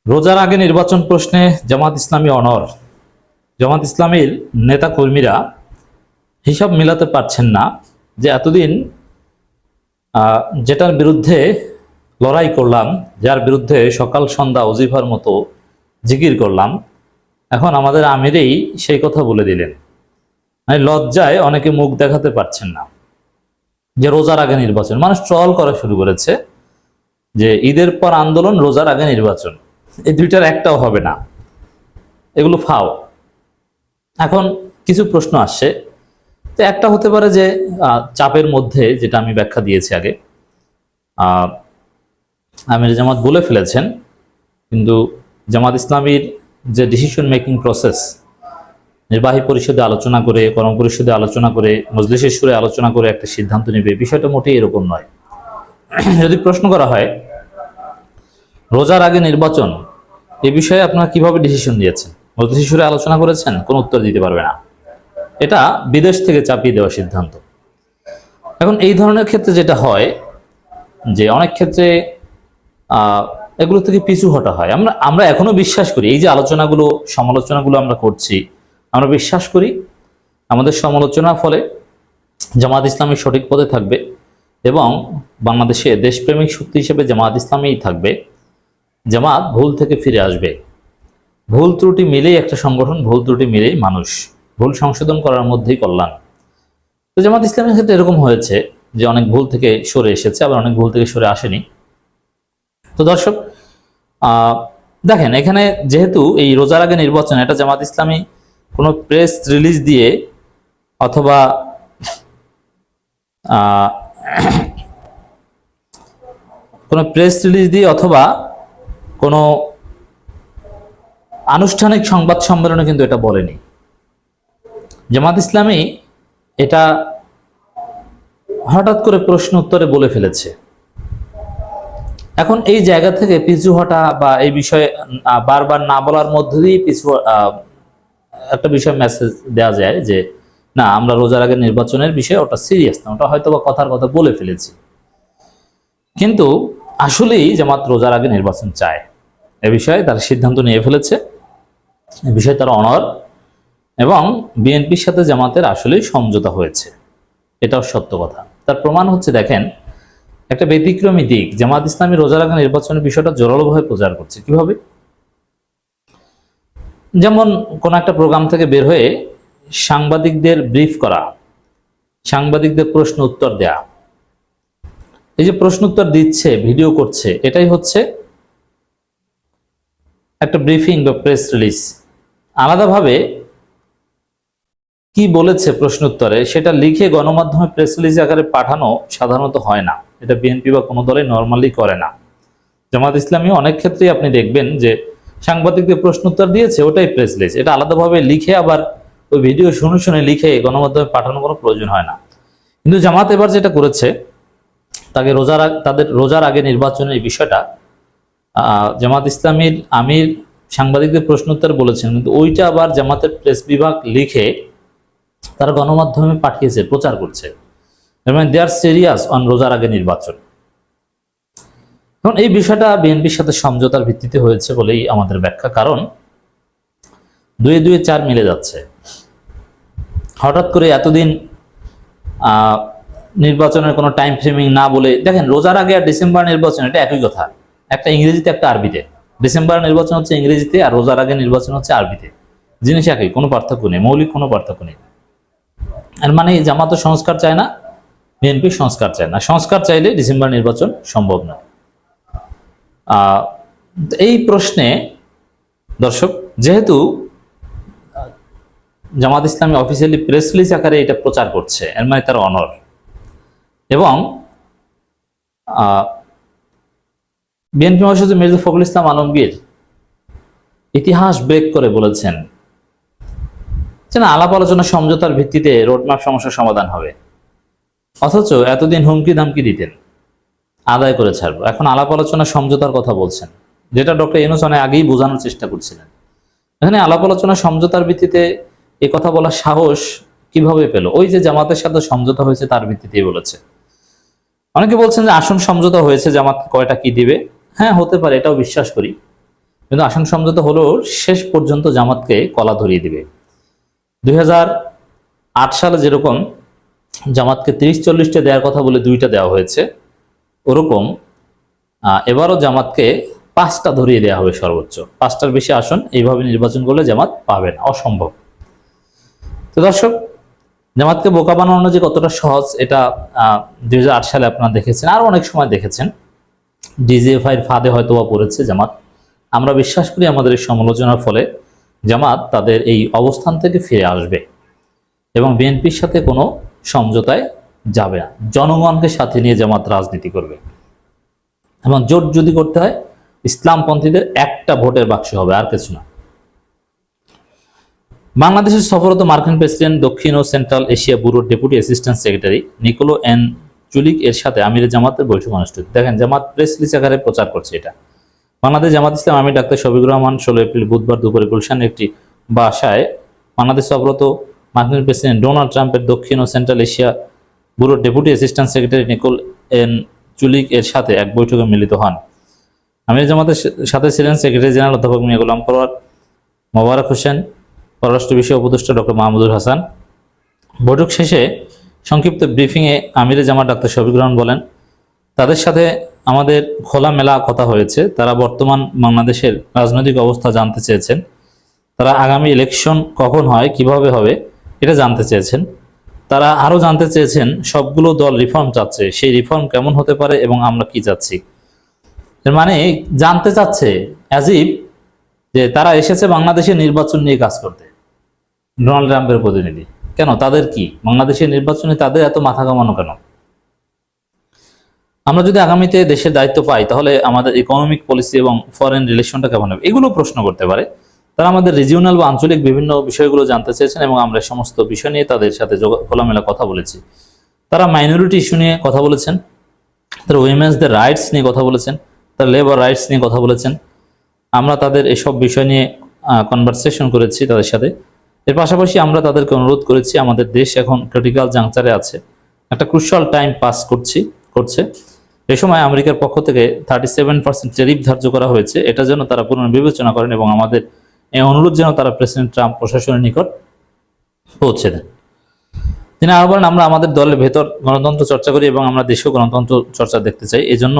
রোজার আগে নির্বাচন প্রশ্নে জামাত ইসলামী অনড়। জামাত ইসলামীর নেতা কর্মীরা হিসাব মিলাতে পারছেন না যে এতদিন যেটার বিরুদ্ধে লড়াই করলাম, যার বিরুদ্ধে সকাল সন্ধ্যা ওজিফার মতো জিকির করলাম, এখন আমাদের আমিরেই সেই কথা বলে দিলেন। মানে লজ্জায় অনেকে মুখ দেখাতে পারছেন না যে রোজার আগে নির্বাচন। মানুষ ট্রল করা শুরু করেছে যে ঈদের পর আন্দোলন, রোজার আগে নির্বাচন, এই দুইটার একটাও হবে না, এগুলো ফাও। এখন কিছু প্রশ্ন আসছে। তো একটা হতে পারে যে চাপের মধ্যে, যেটা আমি ব্যাখ্যা দিয়েছি আগে, আমির জামাত বলে ফেলেছেন, কিন্তু জামাত ইসলামীর যে ডিসিশন মেকিং প্রসেস, নির্বাহী পরিষদে আলোচনা করে, কর্ম পরিষদে আলোচনা করে, মজলিসের সুরে আলোচনা করে একটা সিদ্ধান্ত নেবে, বিষয়টা মোটেই এরকম নয়। যদি প্রশ্ন করা হয় রোজার আগে নির্বাচন, এই বিষয়ে আপনারা কিভাবে ডিসিশন দিয়েছেন, মজলিসের সুরে আলোচনা করেছেন, কোনো উত্তর দিতে পারবে না। এটা বিদেশ থেকে চাপিয়ে দেওয়া সিদ্ধান্ত। এখন এই ধরনের ক্ষেত্রে যেটা হয় যে অনেক ক্ষেত্রে এগুলো থেকে পিছু হটা হয়। আমরা এখনো বিশ্বাস করি, এই যে আলোচনাগুলো, সমালোচনাগুলো আমরা করছি, আমরা বিশ্বাস করি আমাদের সমালোচনার ফলে জামাত ইসলামী সঠিক পথে থাকবে এবং বাংলাদেশে দেশপ্রেমিক শক্তি হিসেবে জামাত ইসলামীই থাকবে। জামাত ভুল থেকে ফিরে আসবে। ভুল ত্রুটি মিলেই একটা সংগঠন, ভুল ত্রুটি মিলেই মানুষ, ভুল সংশোধন করার মধ্যেই কল্যাণ। তো জামাত ইসলামের ক্ষেত্রে এরকম হয়েছে যে অনেক ভুল থেকে সরে এসেছে, আবার অনেক ভুল থেকে সরে আসেনি। তো দর্শক দেখেন, এখানে যেহেতু এই রোজার আগে নির্বাচন, এটা জামাত ইসলামী কোনো প্রেস রিলিজ দিয়ে অথবা অথবা কোনো আনুষ্ঠানিক সংবাদ সম্মেলনে কিন্তু এটা বলেনি। জামাত ইসলামী এটা হঠাৎ করে প্রশ্ন উত্তরে বলে ফেলেছে। এখন এই জায়গা থেকে পিছু হটা বা এই বিষয়ে বারবার না বলার মধ্যে দিয়ে পিছু একটা বিষয় মেসেজ দেওয়া যায় যে না, আমরা রোজার আগে নির্বাচনের বিষয়ে ওটা সিরিয়াস না, ওটা হয়তো বা কথার কথা বলে ফেলেছি। কিন্তু আসলেই জামাত রোজার আগে নির্বাচন চায়, এ বিষয়ে তার সিদ্ধান্ত নিয়ে ফেলেছে, এ বিষয়ে তারা অনড়, এবং বিএনপির সাথে জামাতের আসলেই সমঝোতা হয়েছে, এটাও সত্য কথা। তার প্রমাণ হচ্ছে, দেখেন, একটা ব্যতিক্রমী দিক, জামাত ইসলামী রোজার আগে নির্বাচনের বিষয়টা জোরালোভাবে প্রচার করছে। কিভাবে? যেমন কোন একটা প্রোগ্রাম থেকে বের হয়ে সাংবাদিকদের ব্রিফ করা, সাংবাদিকদের প্রশ্ন উত্তর দেয়া, এই যে প্রশ্ন উত্তর দিচ্ছে, ভিডিও করছে, এটাই হচ্ছে একটা ব্রিফিং বা প্রেস রিলিজ। আলাদাভাবে কি বলেছে প্রশ্ন উত্তরে সেটা লিখে গণমাধ্যমে প্রেস রিলিজ আকারে পাঠানো সাধারণত হয় না। এটা বিএনপি বা কোনো দলে নর্মালি করে না। জামাত ইসলামী অনেক ক্ষেত্রেই আপনি দেখবেন যে সাংবাদিকদের প্রশ্ন উত্তর দিয়েছে, ওটাই প্রেস রিলিজ। এটা আলাদাভাবে লিখে আবার ওই ভিডিও শুনে শুনে লিখে গণমাধ্যমে পাঠানোর কোনো প্রয়োজন হয় না। কিন্তু জামাত এবার যেটা করেছে, তাদের রোজার আগে নির্বাচনের এই বিষয়টা জামাত ইসলামীর আমির সাংবাদিকদের প্রশ্ন উত্তর বলেছেন, কিন্তু ওইটা আবার জামাতের প্রেস বিভাগ লিখে তারা গণমাধ্যমে পাঠিয়েছে, প্রচার করছে। দে আর সিরিয়াস অন রোজার আগে নির্বাচন। এখন এই বিষয়টা বিএনপির সাথে সমঝোতার ভিত্তিতে হয়েছে বলেই আমাদের ব্যাখ্যা, কারণ 2-2 4 মিলে যাচ্ছে। হঠাৎ করে এতদিন নির্বাচনের কোনো টাইম ফ্রেমিং না বলে, দেখেন, রোজার আগে আর ডিসেম্বর নির্বাচন এটা একই কথা, একটা ইংরেজিতে একটা আরবিতে। ডিসেম্বর নির্বাচন হচ্ছে ইংরেজিতে, আর রোজার আগে নির্বাচন হচ্ছে আরবিতে। জিনিস একই, কোনো পার্থক্য নেই, মৌলিক কোনো পার্থক্য নেই। এর মানে জামাত সংস্কার চায় না, বিএনপি সংস্কার চায় না। সংস্কার চাইলে ডিসেম্বর নির্বাচন সম্ভব নয়। এই প্রশ্নে দর্শক, যেহেতু Jamaat Islami officially press release আকারে এটা প্রচার করছে, এর মানে তার অনড়। এবং বিএনপি মহাসচিব মির্জা ফখরুল ইসলাম আলমগীর ইতিহাস ব্রেক করে বলেছেন যে না, আলাপ আলোচনা সমঝোতার ভিত্তিতে রোডম্যাপ সমস্যার সমাধান হবে। অথচ এতদিন হুমকি ধামকি দিতেন আদায় করে ছাড়বো, এখন আলাপ আলোচনা সমঝোতার কথা বলছেন, যেটা ডক্টর ইউনূস অনেক আগেই বোঝানোর চেষ্টা করছিলেন। এখানে আলাপ আলোচনা সমঝোতার ভিত্তিতে এই কথা বলার সাহস কিভাবে পেল? ওই যে জামাতের সাথে সমঝোতা হয়েছে তার ভিত্তিতেই বলেছে। অনেকে বলছেন যে আসন সমঝোতা হয়েছে, জামাত কয়টা কি দিবে। হ্যাঁ, হতে পারে, এটাও বিশ্বাস করি। কিন্তু আসন সমঝোতা হলেও শেষ পর্যন্ত জামাতকে কলা ধরিয়ে দিবে। 2008 সালে যেরকম জামাতকে 30-40টা দেওয়ার কথা বলে 2টা দেওয়া হয়েছে, ওরকম এবারও জামাতকে 5টা ধরিয়ে দেওয়া হবে সর্বোচ্চ। 5টার বেশি আসন এইভাবে নির্বাচন করলে জামাত পাবে না, অসম্ভব। তো দর্শক, জামাতকে বোকা বানানো যে কতটা সহজ এটা 2008 সালে আপনারা দেখেছেন, আর অনেক সময় দেখেছেন। ডিজিএফআই এর ফাঁদে হয়তো বা পড়েছে জামাত। আমরা বিশ্বাস করি আমাদের এই সমালোচনার ফলে জামাত তাদের এই অবস্থান থেকে ফিরে আসবে এবং বিএনপির সাথে কোনো সমঝোতায় যাবে না। জনগণকে সাথে নিয়ে জামাত রাজনীতি করবে এবং জোট যদি করতে হয় ইসলামপন্থীদের একটা ভোটের বাক্স হবে, আর কিছু না। বাংলাদেশের সফররত মার্কিন প্রেসিডেন্ট দক্ষিণ ও সেন্ট্রাল এশিয়া ব্যুরোর deputy assistant secretary Nicole N Chulick এর সাথে আমিরে জামাতের বৈঠক অনুষ্ঠিত। দেখেন, জামাত প্রেস রিলিজ আকারে প্রচার করছে এটা। বাংলাদেশ জামাত ইসলাম আমির ডাক্তার শফিকুর রহমান 16 এপ্রিল বুধবার দুপুরে গুলশানের একটি বাসায় বাংলাদেশ সফররত মার্কিন প্রেসিডেন্ট ডোনাল্ড ট্রাম্পের দক্ষিণ ও সেন্ট্রাল এশিয়া ব্যুরোর deputy assistant secretary Nicole N Chulick এর সাথে এক বৈঠকে মিলিত হন। আমির জামাতের সাথে ছিলেন সেক্রেটারি জেনারেল অধ্যাপক মিয়া গোলাম পরওয়ার, মোবারক হোসেন, পররাষ্ট্র বিষয় উপদেষ্টা ডক্টর মাহমুদুল হাসান। বৈঠক শেষে সংক্ষিপ্ত ব্রিফিংয়ে আমিরে জামাত ডাক্তার শফিকুর রহমান বলেন, তাদের সাথে আমাদের খোলামেলা কথা হয়েছে। তারা বর্তমান বাংলাদেশের রাজনৈতিক অবস্থা জানতে চেয়েছেন। তারা আগামী ইলেকশন কখন হয়, কিভাবে হবে এটা জানতে চেয়েছেন। তারা আরও জানতে চেয়েছেন সবগুলো দল রিফর্ম চাচ্ছে, সেই রিফর্ম কেমন হতে পারে এবং আমরা কি চাচ্ছি। এর মানে জানতে চাচ্ছে অ্যাজিব যে তারা এসেছে বাংলাদেশের নির্বাচন নিয়ে কাজ করতে। ডোনাল্ড ট্রাম্পের প্রতিনিধি কেন, তাদের কি বাংলাদেশের নির্বাচনে তাদের এত মাথা কামানো কেন? আমরা যদি আগামীতে দেশের দায়িত্ব পাই তাহলে আমাদের ইকোনমিক পলিসি এবং ফরেন রিলেশনটা কেমন হবে এগুলো প্রশ্ন করতে পারে। তারা আমাদের রিজিওনাল বা আঞ্চলিক বিভিন্ন বিষয়গুলো জানতে চেয়েছেন এবং আমরা সমস্ত বিষয় নিয়ে তাদের সাথে খোলামেলা কথা বলেছি। তারা মাইনরিটি ইস্যু নিয়ে কথা বলেছেন, তারা উইমেন্সদের রাইটস নিয়ে কথা বলেছেন, তারা লেবার রাইটস নিয়ে কথা বলেছেন। আমরা তাদের এসব বিষয় নিয়ে কনভারসেশন করেছি তাদের সাথে। এর পাশাপাশি আমরা তাদেরকে অনুরোধ করেছি, আমাদের দেশ এখন ক্রিটিক্যাল জাংচারে আছে, একটা ক্রুশাল টাইম পাস করছে। এই সময় আমেরিকার পক্ষ থেকে 37% ট্যারিফ ধার্য করা হয়েছে। এটা যেন তারা পুনর্বিবেচনা করেন এবং আমাদের এই অনুরোধ যেন তারা প্রেসিডেন্ট ট্রাম্প প্রশাসনের নিকট পৌঁছে দেন। তিনি আরো বলেন, আমরা আমাদের দলের ভেতর গণতন্ত্র চর্চা করি এবং আমরা দেশেও গণতন্ত্র চর্চা দেখতে চাই। এজন্য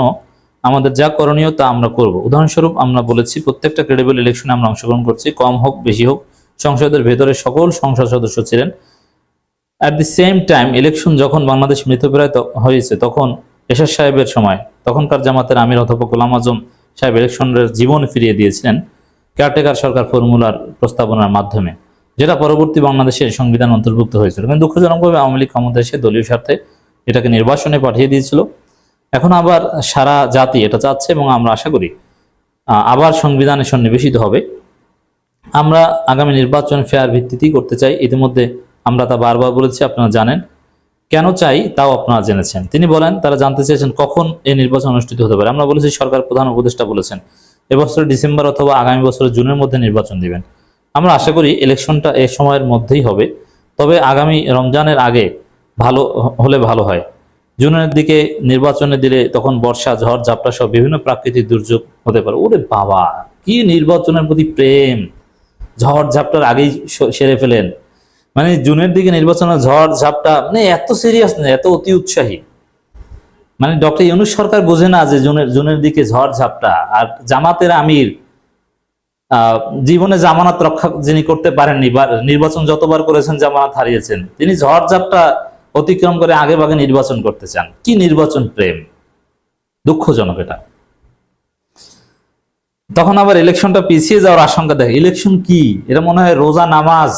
আমাদের যা করণীয় তা আমরা করব। উদাহরণস্বরূপ আমরা বলেছি প্রত্যেকটা ক্রেডিবল ইলেকশনে আমরা অংশগ্রহণ করছি, কম হোক বেশি হোক। সংসদের ভেতরে সকল সংসদ সদস্য ছিলেন। At the same time election যখন বাংলাদেশ মৃতপ্রায় হয়েছে তখন এরশাদ সাহেবের সময় তখনকার জামাতের আমির অধ্যাপক গোলাম আজম সাহেব ইলেকশনের জীবন ফিরিয়ে দিয়েছিলেন কেয়ারটেকার সরকার ফর্মুলার প্রস্তাবনার মাধ্যমে, যেটা পরবর্তী বাংলাদেশের সংবিধান অন্তর্ভুক্ত হয়েছিল। কিন্তু দুঃখজনকভাবে আওয়ামী লীগ ক্ষমতা এসে দলীয় স্বার্থে এটাকে নির্বাসনে পাঠিয়ে দিয়েছিল। এখন আবার সারা জাতি এটা চাচ্ছে এবং আমরা আশা করি আবার সংবিধানে সন্নিবেশিত হবে। আমরা আগামী নির্বাচন ফেয়ার ভিত্তিতেই করতে চাই। ইতিমধ্যে আমরা তা বারবার বলেছি, আপনারা জানেন। কেন চাই তাও আপনারা জেনেছেন। তিনি বলেন, তারা জানতে চেয়েছেন কখন এই নির্বাচন অনুষ্ঠিত হতে পারে। আমরা বলেছি, সরকার প্রধান উপদেষ্টা বলেছেন এবছরের ডিসেম্বর অথবা আগামী বছরের জুনের মধ্যে নির্বাচন দিবেন। আমরা আশা করি ইলেকশনটা এ সময়ের মধ্যেই হবে, তবে আগামী রমজানের আগে ভালো হলে ভালো হয়। জুনের দিকে নির্বাচনে দিলে তখন বর্ষা, ঝড়, ঝাপটা সহ বিভিন্ন প্রাকৃতিক দুর্যোগ হতে পারে। ওরে বাবা, কি নির্বাচনের প্রতি প্রেম! ঝড় ঝাপটার আগেই সেরে ফেলেন। মানে জুনের দিকে নির্বাচনের ঝড় ঝাপটা, মানে এত সিরিয়াস না, এত অতি উৎসাহী। মানে ডক্টর ইউনূস সরকার বোঝে না যে জুনের দিকে ঝড় ঝাপটা। আর জামাতের আমির জীবনে জামানত রক্ষা যিনি করতে পারেননি, বা নির্বাচন যতবার করেছেন জামানত হারিয়েছেন, তিনি ঝড় ঝাপটা অতিক্রম করে আগে ভাগে নির্বাচন করতে চান। কি নির্বাচন প্রেম! দুঃখজনক এটা। তখন আবার ইলেকশনটা পিছিয়ে যাওয়ার আশঙ্কা দেখে। ইলেকশন কি, এটা মনে হয় রোজা নামাজ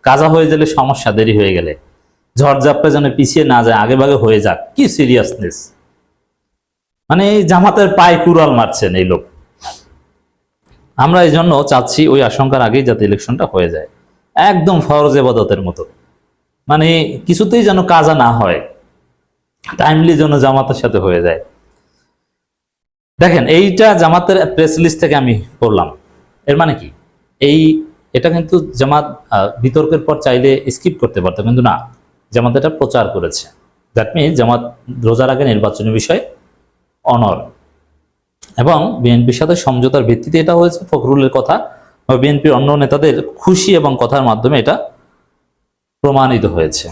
কাজা হয়ে গেলে সমস্যা, দেরি হয়ে গেলে। ঝড়ঝাপটা যেন পিছিয়ে না যায়, আগে ভাগে হয়ে যাক। কি সিরিয়াসনেস! মানে এই জামাতের পায়ে কুড়াল মারছেন এই লোক। আমরা এই জন্য চাচ্ছি ওই আশঙ্কার আগেই যাতে ইলেকশনটা হয়ে যায়, একদম ফরজ ইবাদতের মতো। মানে কিছুতেই যেন কাজা না হয়, টাইমলি যেন জামাতের সাথে হয়ে যায়। দেখেন, এইটা জামাতের প্রেস লিস্ট থেকে আমি পড়লাম। এর মানে কি, এটা কিন্তু জামাত বিতর্কের পর চাইলে স্কিপ করতে পারতো, কিন্তু না, জামাত এটা প্রচার করেছে। দ্যাট মিনস জামাত রোজার আগে নির্বাচনী বিষয় অনর। এবং বিএনপির সাথে সমঝোতার ভিত্তিতে এটা হয়েছে, ফখরুলের কথা বা বিএনপির অন্য নেতাদের খুশি এবং কথার মাধ্যমে এটা প্রমাণিত হয়েছে।